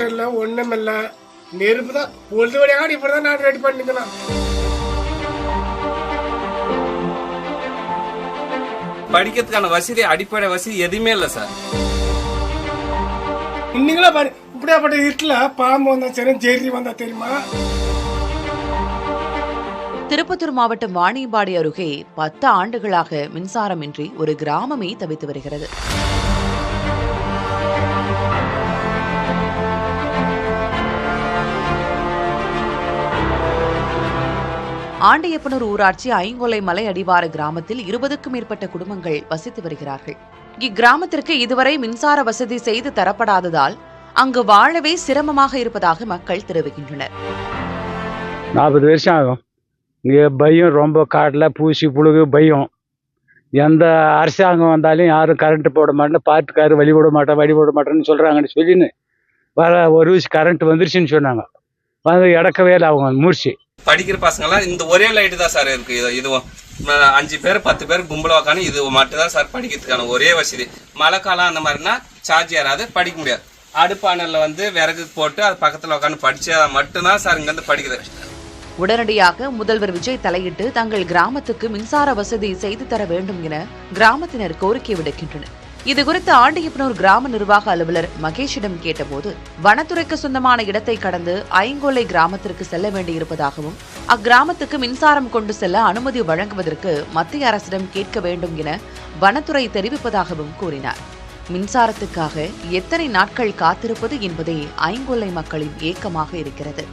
Current இல்லை, ஒன்றும் இல்லை, நெருப்பு தான். பொழுது வழியாக இப்படி தான் நான் ரெடி பண்ணிக்கலாம். படிக்கிறதுக்கான வசதி, அடிப்படை வசதி எதுவுமே இல்லை சார். இன்னைங்களா பாரு, இப்படியாப்பட்ட இருட்டுல பாம்பு வந்தா சரி, ஜெரி வந்தா தெரியுமா? திருப்பத்தூர் மாவட்டம் வாணியம்பாடி அருகே 10 ஆண்டுகளாக மின்சாரமின்றி ஒரு கிராமமே தவித்து வருகிறது. ஆண்டியப்பனூர் ஊராட்சி ஐங்கொலை மலை அடிவார கிராமத்தில் 20க்கும் மேற்பட்ட குடும்பங்கள் வசித்து வருகிறார்கள். இக்கிராமத்திற்கு இதுவரை மின்சார வசதி செய்து தரப்படாததால் அங்கு வாழவே சிரமமாக இருப்பதாக மக்கள் தெரிவிக்கின்றனர். 40 வருஷம் ஆகும். இங்கே பயம் ரொம்ப, காட்டில் பூசி புழுகு பயம். எந்த அரசாங்கம் வந்தாலும் யாரும் கரண்ட் போட மாட்டேன்னு, பார்த்துக்காரு வழி விட மாட்டேன்னு சொல்கிறாங்கன்னு சொல்லின்னு ஒரு விஷயம் கரண்ட் வந்துருச்சுன்னு சொன்னாங்க. வந்து இடக்கவே இல்லை, அவங்க மூர்ச்சி. படிக்கிற பசங்கள்லாம் இந்த ஒரே லைட்டு தான் சார் இருக்கு. இதுவும் 5 பேர் 10 பேர் கும்பல உக்காந்து இது மட்டும் தான் சார் படிக்கிறதுக்கான ஒரே வசதி. மழை காலம் அந்த மாதிரினா சார்ஜ் ஏறாது, படிக்க முடியாது. அடுப்பானல்ல விறகு போட்டு அது பக்கத்தில் உட்காந்து படிச்சா மட்டும்தான் சார் இங்கேருந்து படிக்கிறது. உடனடியாக முதல்வர் விஜய் தலையிட்டு தங்கள் கிராமத்துக்கு மின்சார வசதி செய்து தர வேண்டும் என கிராமத்தினர் கோரிக்கை விடுக்கின்றனர். இதுகுறித்து ஆண்டியப்பனூர் கிராம நிர்வாக அலுவலர் மகேஷிடம் கேட்டபோது, வனத்துறைக்கு சொந்தமான இடத்தை கடந்து ஐங்கொல்லை கிராமத்திற்கு செல்ல வேண்டியிருப்பதாகவும், அக்கிராமத்துக்கு மின்சாரம் கொண்டு செல்ல அனுமதி வழங்குவதற்கு மத்திய அரசிடம் கேட்க வேண்டும் என வனத்துறை தெரிவிப்பதாகவும் கூறினார். மின்சாரத்துக்காக எத்தனை நாட்கள் காத்திருப்பது என்பதே ஐங்கொல்லை மக்களின் ஏக்கமாக இருக்கிறது.